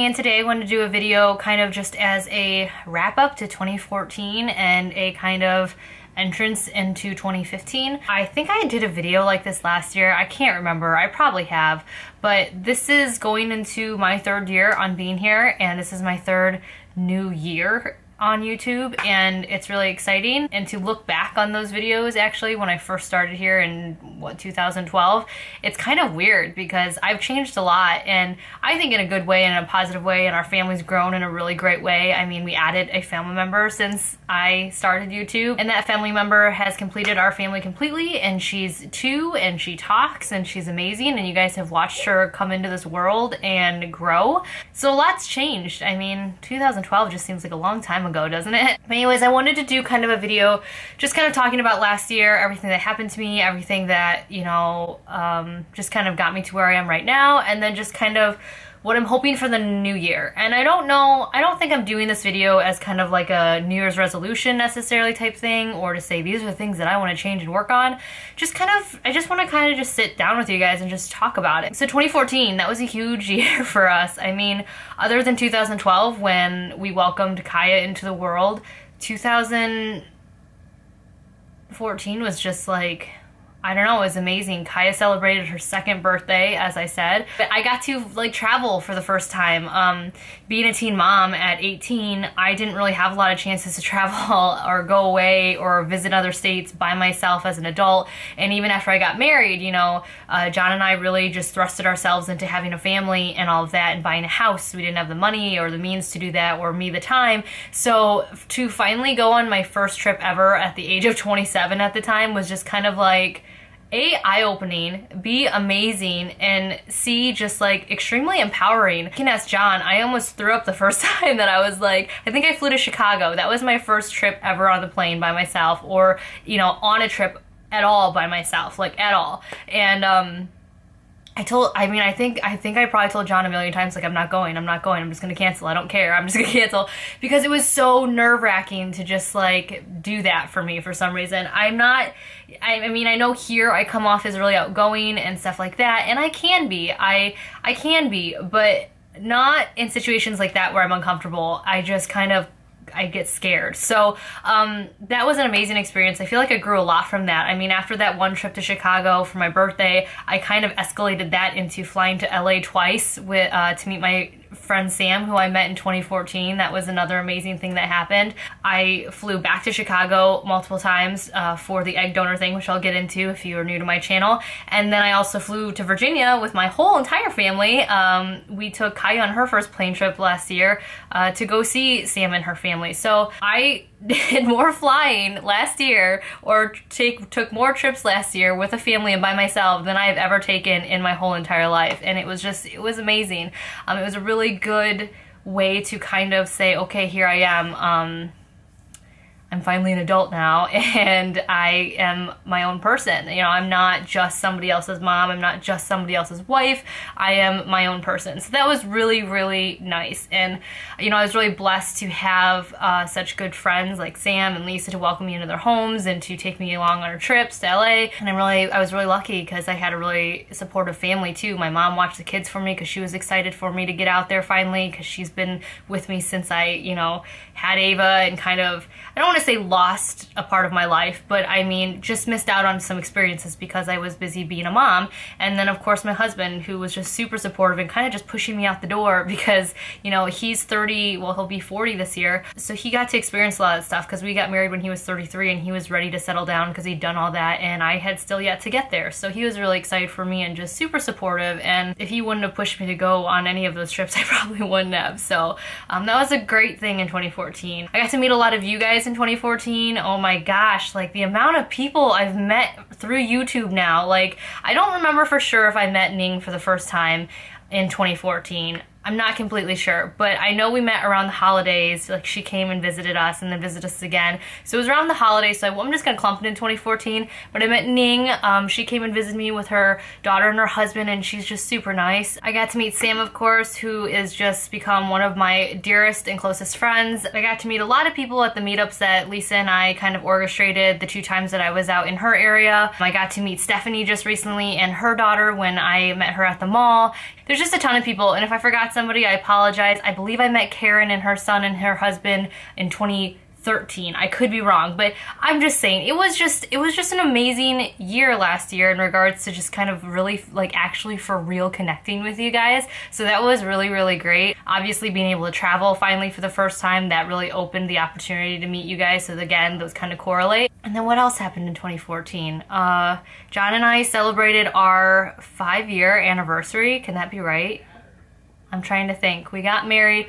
and today I wanted to do a video kind of just as a wrap up to 2014 and a kind of entrance into 2015. I think I did a video like this last year. I can't remember. I probably have. But this is going into my third year on being here, and this is my third new year on YouTube, and it's really exciting. And to look back on those videos, actually, when I first started here in, 2012, it's kind of weird because I've changed a lot, and I think in a good way and in a positive way, and our family's grown in a really great way. I mean, we added a family member since I started YouTube, and that family member has completed our family completely, and she's 2, and she talks, and she's amazing, and you guys have watched her come into this world and grow. So a lot's changed. I mean, 2012 just seems like a long time ago, doesn't it? But anyways, I wanted to do kind of a video just kind of talking about last year, everything that happened to me, everything that, you know, just kind of got me to where I am right now, and then just kind of what I'm hoping for the new year. And I don't know, I don't think I'm doing this video as kind of like a New Year's resolution necessarily type thing, or to say these are the things that I want to change and work on. Just kind of, I just want to kind of just sit down with you guys and just talk about it. So 2014, that was a huge year for us. I mean, other than 2012 when we welcomed Kaya into the world, 2014 was just like, I don't know, it was amazing. Kaya celebrated her 2nd birthday, as I said. But I got to like travel for the first time. Being a teen mom at 18, I didn't really have a lot of chances to travel or go away or visit other states by myself as an adult. And even after I got married, you know, John and I really just thrusted ourselves into having a family and all of that and buying a house. We didn't have the money or the means to do that, or me the time. So to finally go on my first trip ever at the age of 27 at the time was just kind of like, A, eye-opening, B, amazing, and C, just like extremely empowering. I can ask John, I almost threw up the first time that I was like, I think I flew to Chicago. That was my first trip ever on the plane by myself, or, you know, on a trip at all by myself, like at all. And I think I probably told John a million times, like, I'm not going, I'm just gonna cancel, I don't care, I'm just gonna cancel, because it was so nerve-wracking to just like do that for me for some reason. I mean, I know here I come off as really outgoing and stuff like that, and I can be, I can be, but not in situations like that where I'm uncomfortable. I just kind of, I get scared. So that was an amazing experience. I feel like I grew a lot from that. I mean, after that one trip to Chicago for my birthday, I kind of escalated that into flying to LA twice with, to meet my friend Sam, who I met in 2014. That was another amazing thing that happened. I flew back to Chicago multiple times for the egg donor thing, which I'll get into if you are new to my channel. And then I also flew to Virginia with my whole entire family. We took Kaya on her first plane trip last year to go see Sam and her family. So I did more flying last year, or took more trips last year with a family and by myself than I've ever taken in my whole entire life. And it was amazing. It was a really good way to kind of say, okay, here I am. I'm finally an adult now, and I am my own person. You know, I'm not just somebody else's mom, I'm not just somebody else's wife, I am my own person. So that was really, really nice. And, you know, I was really blessed to have such good friends like Sam and Lisa to welcome me into their homes and to take me along on our trips to LA. And I was really lucky because I had a really supportive family too. My mom watched the kids for me because she was excited for me to get out there finally, because she's been with me since I, you know, had Ava, and kind of, I don't want to say lost a part of my life, but I mean, just missed out on some experiences because I was busy being a mom. And then of course my husband, who was just super supportive and kind of just pushing me out the door because, you know, he's 30, well, he'll be 40 this year. So he got to experience a lot of stuff because we got married when he was 33 and he was ready to settle down because he'd done all that, and I had still yet to get there. So he was really excited for me and just super supportive. And if he wouldn't have pushed me to go on any of those trips, I probably wouldn't have. So that was a great thing in 2014. I got to meet a lot of you guys in 2014. Oh my gosh, like the amount of people I've met through YouTube now. Like, I don't remember for sure if I met Ning for the first time in 2014. I'm not completely sure, but I know we met around the holidays. Like, she came and visited us and then visited us again. So it was around the holidays, so I'm just gonna clump it in 2014. But I met Ning. She came and visited me with her daughter and her husband, and she's just super nice. I got to meet Sam, of course, who is just become one of my dearest and closest friends. I got to meet a lot of people at the meetups that Lisa and I kind of orchestrated the 2 times that I was out in her area. I got to meet Stephanie just recently and her daughter when I met her at the mall. There's just a ton of people, and if I forgot forgot somebody, I apologize. I believe I met Karen and her son and her husband in 2013. I could be wrong, but I'm just saying it was just an amazing year last year in regards to just kind of really like actually for real connecting with you guys. So that was really, really great. Obviously being able to travel finally for the first time, that really opened the opportunity to meet you guys. So again, those kind of correlate. And then what else happened in 2014? John and I celebrated our 5-year anniversary. Can that be right? I'm trying to think. We got married.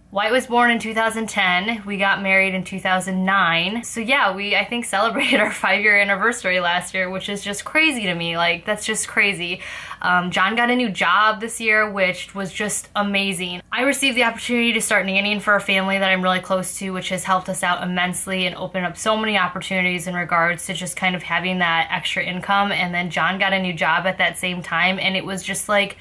Wyatt was born in 2010. We got married in 2009. So yeah, we, I think, celebrated our 5-year anniversary last year, which is just crazy to me. Like, that's just crazy. John got a new job this year, which was just amazing. I received the opportunity to start nannying for a family that I'm really close to, which has helped us out immensely and opened up so many opportunities in regards to just kind of having that extra income. And then John got a new job at that same time, and it was just like,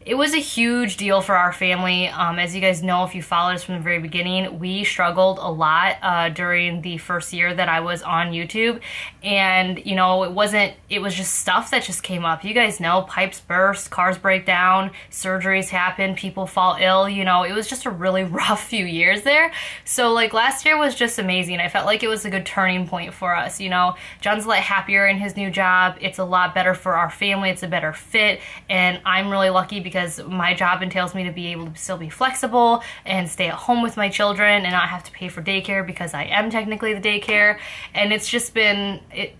it was a huge deal for our family. As you guys know, if you followed us from the very beginning, we struggled a lot during the first year that I was on YouTube. And, you know, it was just stuff that just came up. You guys know, pipes burst, cars break down, surgeries happen, people fall ill. You know, it was just a really rough few years there. So, like, last year was just amazing. I felt like it was a good turning point for us. You know, John's a lot happier in his new job. It's a lot better for our family. It's a better fit. And I'm really lucky because my job entails me to be able to still be flexible and stay at home with my children and not have to pay for daycare because I am technically the daycare. And it's just been, that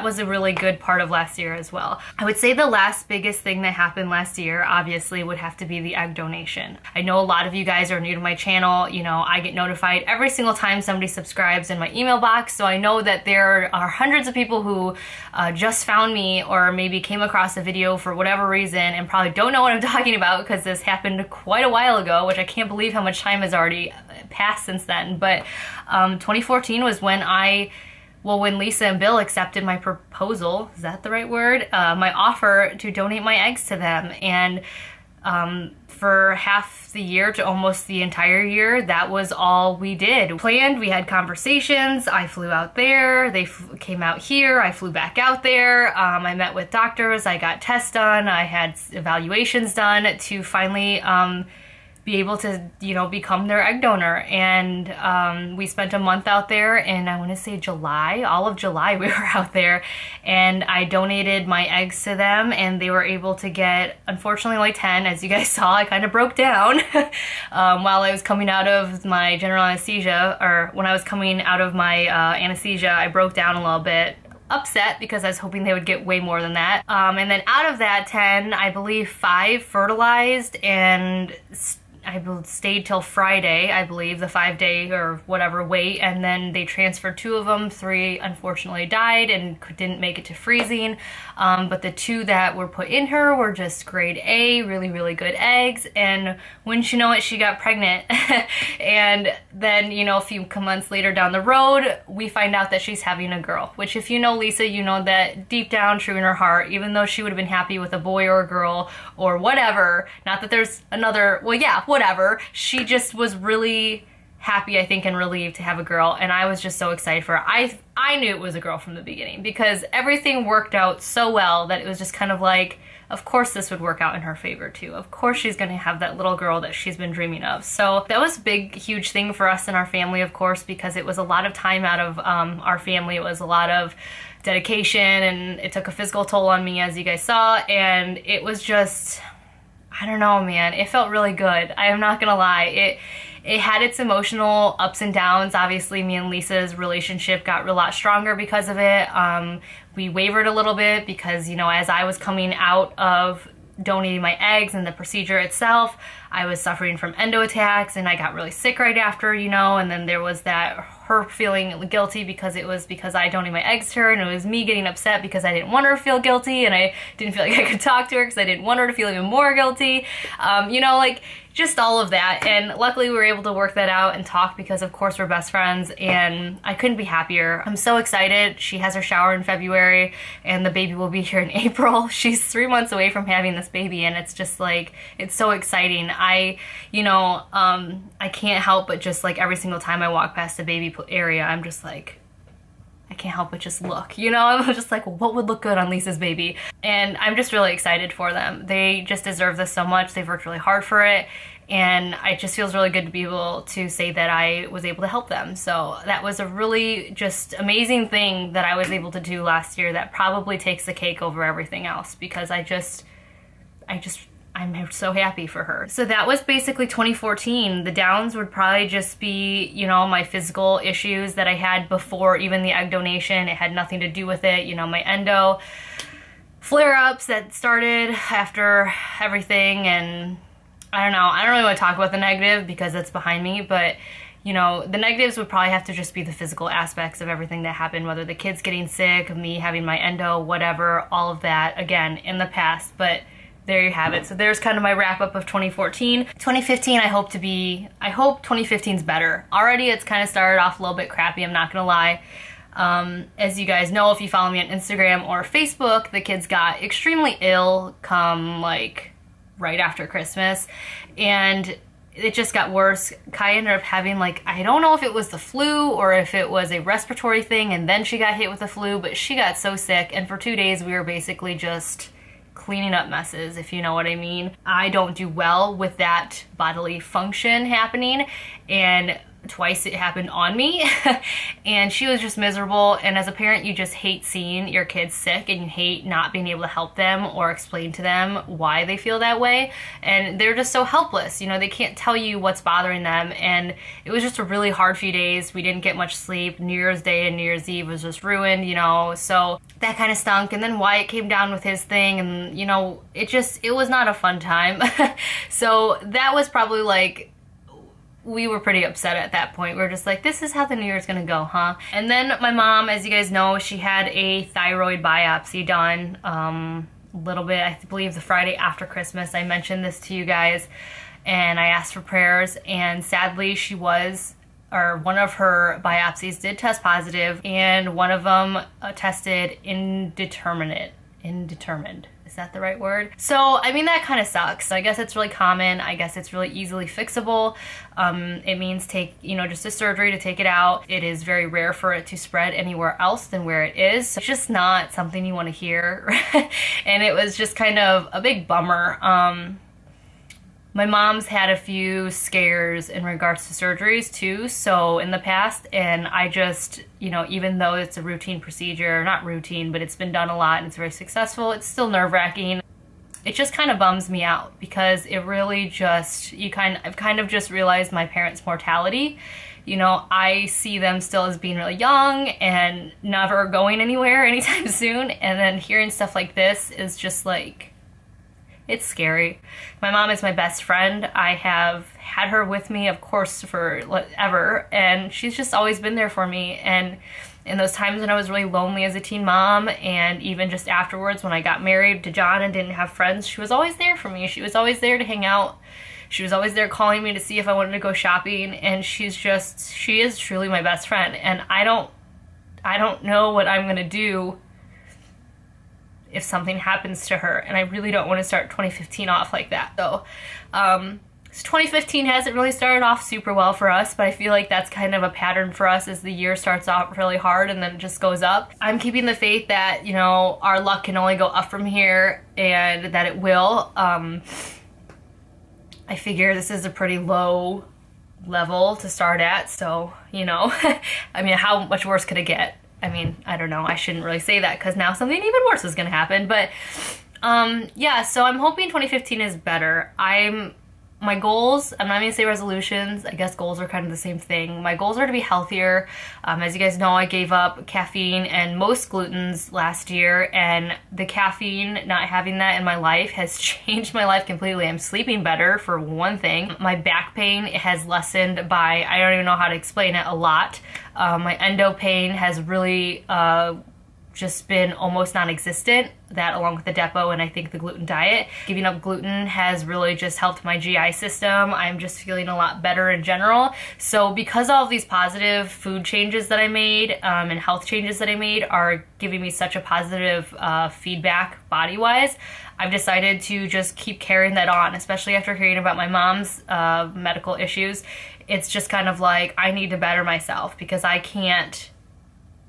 was a really good part of last year as well. I would say the last biggest thing that happened last year obviously would have to be the egg donation. I know a lot of you guys are new to my channel. You know, I get notified every single time somebody subscribes in my email box, so I know that there are hundreds of people who just found me or maybe came across a video for whatever reason and probably don't know what I'm talking about because this happened quite a while ago, which I can't believe how much time has already passed since then. But 2014 was when when Lisa and Bill accepted my proposal, is that the right word? My offer to donate my eggs to them. And for half the year to almost the entire year, that was all we did. Planned, we had conversations, I flew out there, they came out here, I flew back out there, I met with doctors, I got tests done, I had evaluations done to finally be able to, you know, become their egg donor. And we spent a month out there, and I want to say July, all of July we were out there, and I donated my eggs to them, and they were able to get, unfortunately, only 10. As you guys saw, I kind of broke down while I was coming out of my general anesthesia, or when I was coming out of my anesthesia, I broke down a little bit. Upset because I was hoping they would get way more than that. And then out of that 10, I believe 5 fertilized, and I stayed till Friday, I believe, the 5-day or whatever wait, and then they transferred 2 of them. 3 unfortunately died and didn't make it to freezing, but the 2 that were put in her were just grade A, really, really good eggs, and wouldn't you know it, she got pregnant. And then, you know, a few months later down the road, we find out that she's having a girl, which if you know Lisa, you know that deep down, true in her heart, even though she would have been happy with a boy or a girl or whatever, not that there's another, well, yeah, whatever, she just was really happy, I think, and relieved to have a girl, and I was just so excited for her. I knew it was a girl from the beginning because everything worked out so well that it was just kind of like, of course this would work out in her favor too. Of course she's gonna have that little girl that she's been dreaming of. So that was a big, huge thing for us and our family, of course, because it was a lot of time out of our family. It was a lot of dedication, and it took a physical toll on me, as you guys saw, and it was just, I don't know, man, it felt really good. I am not gonna lie. It had its emotional ups and downs. Obviously, me and Lisa's relationship got a lot stronger because of it. We wavered a little bit because, you know, as I was coming out of donating my eggs and the procedure itself, I was suffering from endo attacks, and I got really sick right after, you know, and then there was that her feeling guilty because it was because I donated my eggs to her, and it was me getting upset because I didn't want her to feel guilty, and I didn't feel like I could talk to her because I didn't want her to feel even more guilty. You know, like, just all of that. And luckily we were able to work that out and talk because, of course, we're best friends, and I couldn't be happier. I'm so excited. She has her shower in February, and the baby will be here in April. She's 3 months away from having this baby, and it's just like, it's so exciting. I can't help but just, like, every single time I walk past the baby area, I'm just like, I can't help but just look, you know? I'm just like, what would look good on Lisa's baby? And I'm just really excited for them. They just deserve this so much. They've worked really hard for it. And it just feels really good to be able to say that I was able to help them. So that was a really just amazing thing that I was able to do last year that probably takes the cake over everything else, because I'm so happy for her. So that was basically 2014. The downs would probably just be, you know, my physical issues that I had before even the egg donation. It had nothing to do with it. You know, my endo flare-ups that started after everything, and I don't know. I don't really want to talk about the negative because it's behind me, but you know, the negatives would probably have to just be the physical aspects of everything that happened, whether the kids getting sick, me having my endo, whatever, all of that, again, in the past. But there you have it. So there's kind of my wrap up of 2014. 2015, I hope 2015's better. Already it's kind of started off a little bit crappy, I'm not gonna lie. As you guys know, if you follow me on Instagram or Facebook, the kids got extremely ill come like right after Christmas, and it just got worse. Kai ended up having like, I don't know if it was the flu or if it was a respiratory thing, and then she got hit with the flu, but she got so sick, and for 2 days we were basically just cleaning up messes, if you know what I mean. I don't do well with that bodily function happening, and twice it happened on me and she was just miserable. And as a parent, you just hate seeing your kids sick, and you hate not being able to help them or explain to them why they feel that way, and they're just so helpless, you know, they can't tell you what's bothering them. And it was just a really hard few days. We didn't get much sleep. New Year's Day and New Year's Eve was just ruined, you know, so that kind of stunk. And then Wyatt came down with his thing, and you know, it was not a fun time. So that was probably like, we were pretty upset at that point. We were just like, this is how the new year's gonna go, huh? And then my mom, as you guys know, she had a thyroid biopsy done a little bit, I believe the Friday after Christmas. I mentioned this to you guys, and I asked for prayers, and sadly one of her biopsies did test positive, and one of them tested indeterminate. Is that the right word? So, I mean, that kind of sucks. So I guess it's really common. I guess it's really easily fixable. It means just a surgery to take it out. It is very rare for it to spread anywhere else than where it is. It's just not something you want to hear. And it was just kind of a big bummer. My mom's had a few scares in regards to surgeries too, so in the past, and I just, you know, even though it's a routine procedure, not routine, but it's been done a lot and it's very successful, it's still nerve-wracking. It just kind of bums me out, because it really just, I've kind of just realized my parents' mortality. You know, I see them still as being really young and never going anywhere anytime soon, and then hearing stuff like this is just like, it's scary. My mom is my best friend. I have had her with me, of course, forever, and she's just always been there for me. And in those times when I was really lonely as a teen mom, and even just afterwards when I got married to John and didn't have friends, she was always there for me. She was always there to hang out. She was always there calling me to see if I wanted to go shopping, and she is truly my best friend. And I don't know what I'm gonna do if something happens to her, and I really don't want to start 2015 off like that. So 2015 hasn't really started off super well for us, but I feel like that's kind of a pattern for us, as the year starts off really hard and then it just goes up. I'm keeping the faith that, you know, our luck can only go up from here, and that it will. I figure this is a pretty low level to start at, so, you know, I mean, how much worse could it get? I mean, I don't know, I shouldn't really say that, because now something even worse is gonna happen. But yeah, so I'm hoping 2015 is better. My goals, I'm not gonna say resolutions, I guess goals are kind of the same thing. My goals are to be healthier. As you guys know, I gave up caffeine and most glutens last year, and the caffeine, not having that in my life, has changed my life completely. I'm sleeping better, for one thing. My back pain has lessened by, I don't even know how to explain it, a lot. My endo pain has really just been almost non-existent, that along with the Depo and I think the gluten diet. Giving up gluten has really just helped my GI system. I'm just feeling a lot better in general. So because all of these positive food changes that I made and health changes that I made are giving me such a positive feedback body-wise, I've decided to just keep carrying that on, especially after hearing about my mom's medical issues. It's just kind of like, I need to better myself, because I can't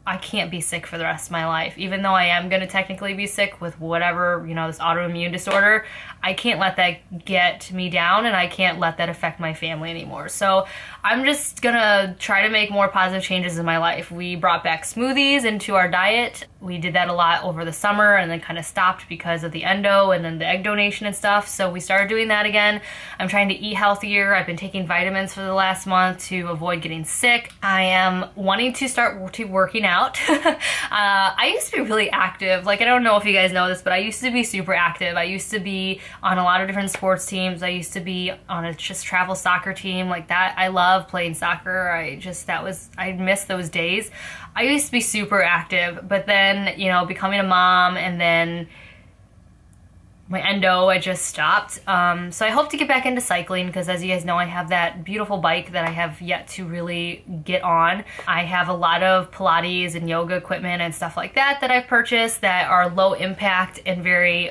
I can't be sick for the rest of my life. Even though I am going to technically be sick with whatever, you know, this autoimmune disorder, I can't let that get me down, and I can't let that affect my family anymore. So I'm just gonna try to make more positive changes in my life. We brought back smoothies into our diet. We did that a lot over the summer and then kind of stopped because of the endo and then the egg donation and stuff. So we started doing that again. I'm trying to eat healthier. I've been taking vitamins for the last month to avoid getting sick. I am wanting to start working out. I used to be really active. Like, I don't know if you guys know this, but I used to be super active. I used to be on a lot of different sports teams. I used to be on a just travel soccer team like that. I love playing soccer. I miss those days. I used to be super active, but then, you know, becoming a mom and then my endo, I just stopped. So I hope to get back into cycling because, as you guys know, I have that beautiful bike that I have yet to really get on. I have a lot of Pilates and yoga equipment and stuff like that that I've purchased that are low impact and very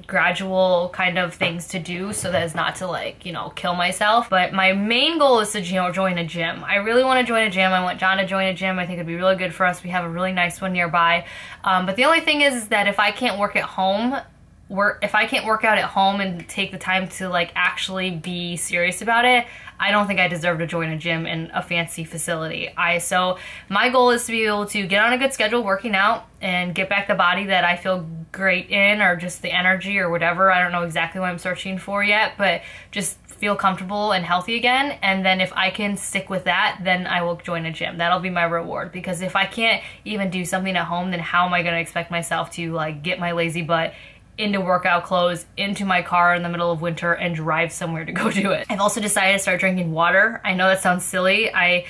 gradual kind of things to do so that it's not to, like, you know, kill myself. But my main goal is to, you know, join a gym. I really want to join a gym. I want John to join a gym. I think it'd be really good for us. We have a really nice one nearby. But the only thing is that if I can't work at home, if I can't work out at home and take the time to, like, actually be serious about it, I don't think I deserve to join a gym in a fancy facility. So my goal is to be able to get on a good schedule working out and get back the body that I feel great in, or just the energy or whatever. I don't know exactly what I'm searching for yet, but just feel comfortable and healthy again. And then if I can stick with that, then I will join a gym. That'll be my reward, because if I can't even do something at home, then how am I going to expect myself to, like, get my lazy butt into workout clothes, into my car in the middle of winter, and drive somewhere to go do it. I've also decided to start drinking water. I know that sounds silly. I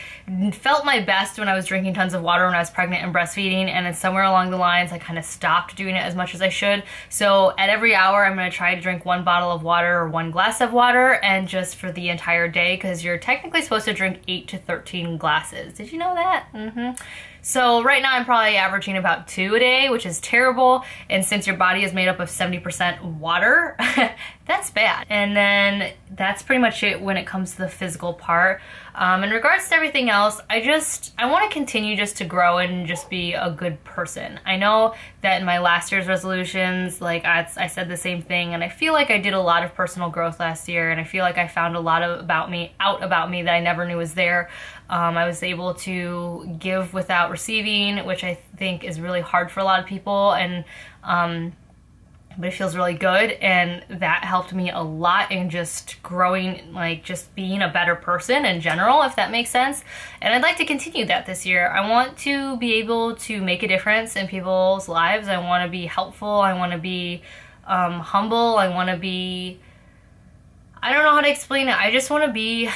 felt my best when I was drinking tons of water when I was pregnant and breastfeeding, and then somewhere along the lines I kind of stopped doing it as much as I should. So at every hour I'm going to try to drink 1 bottle of water or 1 glass of water, and just for the entire day, because you're technically supposed to drink 8 to 13 glasses. Did you know that? So right now I'm probably averaging about 2 a day, which is terrible. And since your body is made up of 70% water, that's bad. And then that's pretty much it when it comes to the physical part. In regards to everything else, I want to continue just to grow and just be a good person. I know that in my last year's resolutions, like I said the same thing, and I feel like I did a lot of personal growth last year, and I feel like I found a lot about me that I never knew was there. I was able to give without receiving, which I think is really hard for a lot of people, and but it feels really good, and that helped me a lot in just growing, like just being a better person in general, if that makes sense. And I'd like to continue that this year. I want to be able to make a difference in people's lives. I want to be helpful. I want to be humble. I want to be, I don't know how to explain it. I just want to be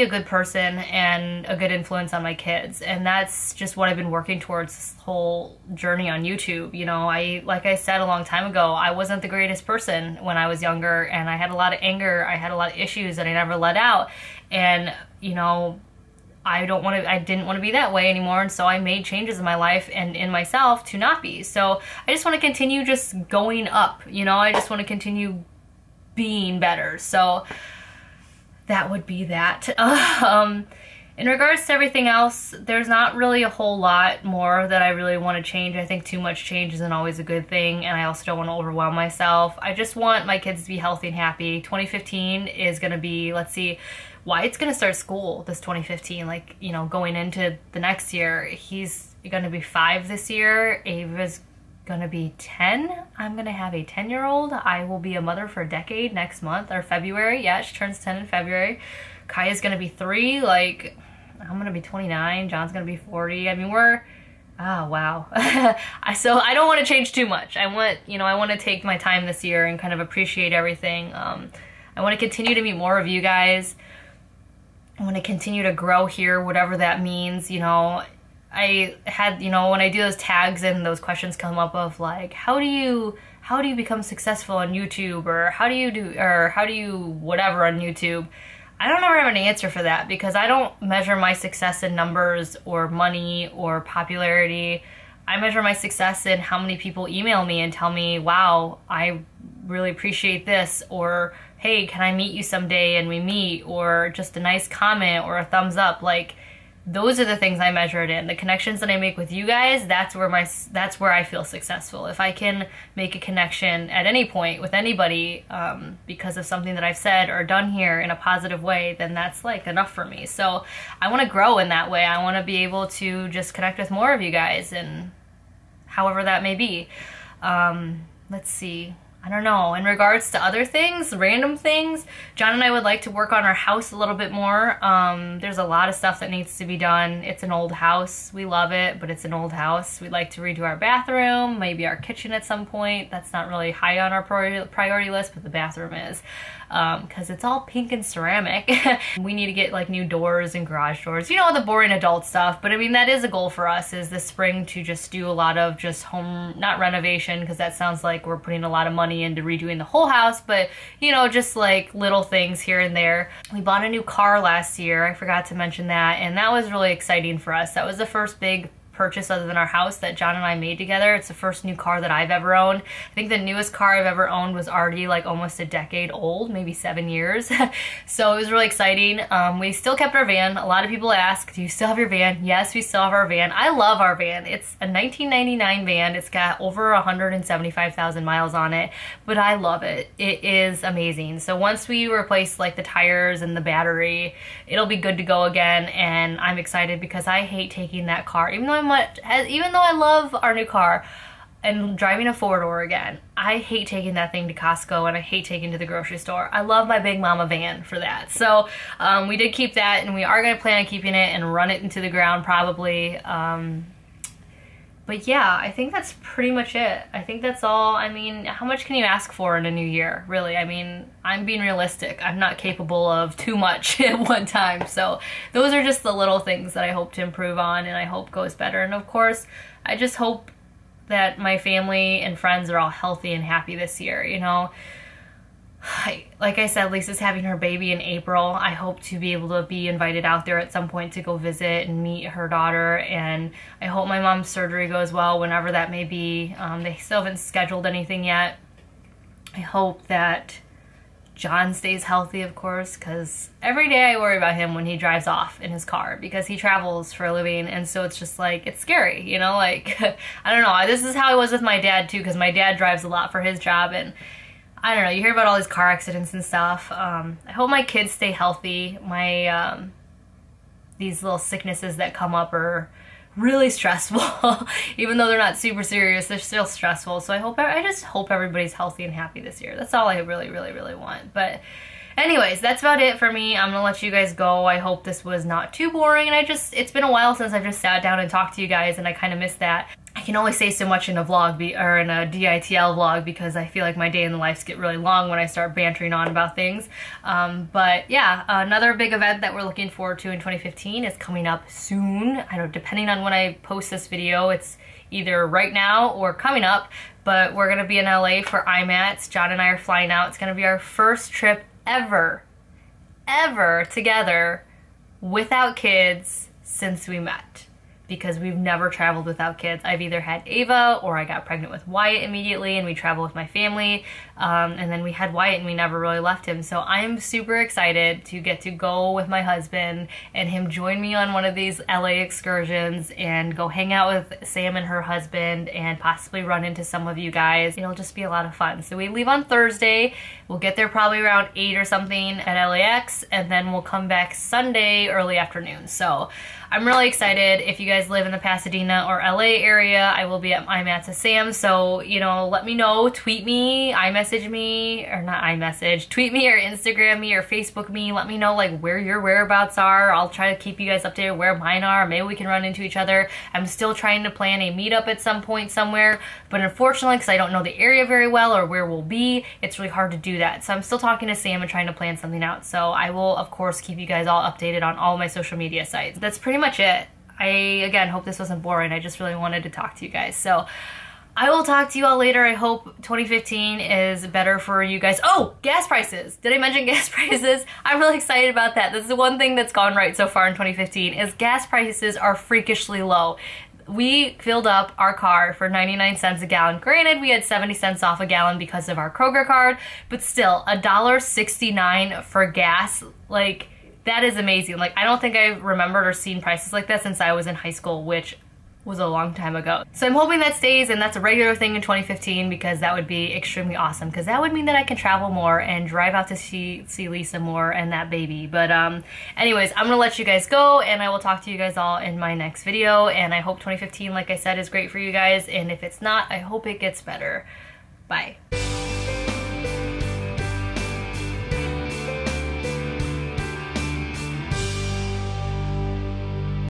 a good person and a good influence on my kids. And that's just what I've been working towards this whole journey on YouTube. You know, like I said a long time ago, I wasn't the greatest person when I was younger, and I had a lot of anger. I had a lot of issues that I never let out. And, you know, I didn't want to be that way anymore. And so I made changes in my life and in myself to not be. So I just want to continue just going up, you know, I just want to continue being better. So that would be that. In regards to everything else, there's not really a whole lot more that I really want to change. I think too much change isn't always a good thing, and I also don't want to overwhelm myself. I just want my kids to be healthy and happy. 2015 is going to be, let's see, Wyatt's going to start school this 2015, like, you know, going into the next year. He's going to be 5 this year. Ava's gonna be 10. I'm gonna have a 10-year-old. I will be a mother for a decade next month, or February. Yeah, she turns 10 in February. Kaya's gonna be 3. Like, I'm gonna be 29. John's gonna be 40. I mean, oh wow. So I don't want to change too much. I want to take my time this year and kind of appreciate everything. I want to continue to meet more of you guys. I want to continue to grow here, whatever that means, you know. I had, you know, when I do those tags and those questions come up of like, how do you become successful on YouTube, or how do you whatever on YouTube, I don't ever have an answer for that, because I don't measure my success in numbers or money or popularity. I measure my success in how many people email me and tell me, wow, I really appreciate this, or hey, can I meet you someday, and we meet, or just a nice comment or a thumbs up. Like, those are the things I measure it in. The connections that I make with you guys, that's where I feel successful. If I can make a connection at any point with anybody because of something that I've said or done here in a positive way, then that's like enough for me. So I want to grow in that way. I want to be able to just connect with more of you guys, and however that may be. Let's see. I don't know. In regards to other things, random things, John and I would like to work on our house a little bit more. There's a lot of stuff that needs to be done. It's an old house. We love it, but it's an old house. We'd like to redo our bathroom, maybe our kitchen at some point. That's not really high on our priority list, but the bathroom is. Because it's all pink and ceramic. We need to get like new doors and garage doors. You know, the boring adult stuff. But I mean, that is a goal for us, is this spring to just do a lot of just home, not renovation, because that sounds like we're putting a lot of money into redoing the whole house, but you know, just like little things here and there. We bought a new car last year. I forgot to mention that, and that was really exciting for us. That was the first big purchase other than our house that John and I made together. It's the first new car that I've ever owned. I think the newest car I've ever owned was already like almost a decade old, maybe 7 years. So it was really exciting. We still kept our van. A lot of people ask, do you still have your van? Yes, we still have our van. I love our van. It's a 1999 van. It's got over 175,000 miles on it, but I love it. It is amazing. So once we replace like the tires and the battery, it'll be good to go again, and I'm excited because I hate taking that car. Even though I love our new car and driving a four-door again, I hate taking that thing to Costco, and I hate taking it to the grocery store. I love my Big Mama van for that. So we did keep that, and we are going to plan on keeping it and run it into the ground probably. But yeah, I think that's pretty much it. I think that's all. I mean, how much can you ask for in a new year, really? I mean, I'm being realistic. I'm not capable of too much at one time. So those are just the little things that I hope to improve on, and I hope goes better. And of course, I just hope that my family and friends are all healthy and happy this year, you know? Like I said, Lisa's having her baby in April. I hope to be able to be invited out there at some point to go visit and meet her daughter, and I hope my mom's surgery goes well whenever that may be. They still haven't scheduled anything yet. I hope that John stays healthy, of course, because every day I worry about him when he drives off in his car, because he travels for a living, and so it's just like, it's scary, you know, like, I don't know. This is how it was with my dad too, because my dad drives a lot for his job, and I don't know, you hear about all these car accidents and stuff. I hope my kids stay healthy. These little sicknesses that come up are really stressful. Even though they're not super serious, they're still stressful. So I just hope everybody's healthy and happy this year. That's all I really, really, really want. But anyways, that's about it for me. I'm gonna let you guys go. I hope this was not too boring. And it's been a while since I've just sat down and talked to you guys, and I kind of missed that. I can only say so much in a vlog or in a DITL vlog, because I feel like my day in the lives get really long when I start bantering on about things. But yeah, another big event that we're looking forward to in 2015 is coming up soon. I don't know, depending on when I post this video, it's either right now or coming up, but we're gonna be in LA for IMATS. John and I are flying out. It's gonna be our first trip ever together without kids since we met, because we've never traveled without kids. I've either had Ava or I got pregnant with Wyatt immediately and we traveled with my family, and then we had Wyatt and we never really left him. So I am super excited to get to go with my husband and him join me on one of these LA excursions and go hang out with Sam and her husband and possibly run into some of you guys. It'll just be a lot of fun. So we leave on Thursday. We'll get there probably around 8 or something at LAX, and then we'll come back Sunday early afternoon. So I'm really excited. If you guys live in the Pasadena or LA area, I will be at IMATS with Sam. So, you know, let me know, tweet me, iMessage me, or not iMessage, tweet me or Instagram me or Facebook me. Let me know like where your whereabouts are. I'll try to keep you guys updated where mine are. Maybe we can run into each other. I'm still trying to plan a meetup at some point somewhere, but unfortunately, because I don't know the area very well or where we'll be, it's really hard to do that. So I'm still talking to Sam and trying to plan something out. So I will, of course, keep you guys all updated on all my social media sites. That's pretty much it. I, again, hope this wasn't boring. I just really wanted to talk to you guys. So I will talk to you all later. I hope 2015 is better for you guys. Oh, gas prices. Did I mention gas prices? I'm really excited about that. That's the one thing that's gone right so far in 2015 is gas prices are freakishly low. We filled up our car for 99 cents a gallon. Granted, we had 70 cents off a gallon because of our Kroger card, but still, $1.69 for gas, like, that is amazing. Like, I don't think I've remembered or seen prices like that since I was in high school, which was a long time ago. So I'm hoping that stays and that's a regular thing in 2015, because that would be extremely awesome, because that would mean that I can travel more and drive out to see Lisa more and that baby. But anyways, I'm gonna let you guys go, and I will talk to you guys all in my next video. And I hope 2015, like I said, is great for you guys, and if it's not, I hope it gets better. Bye.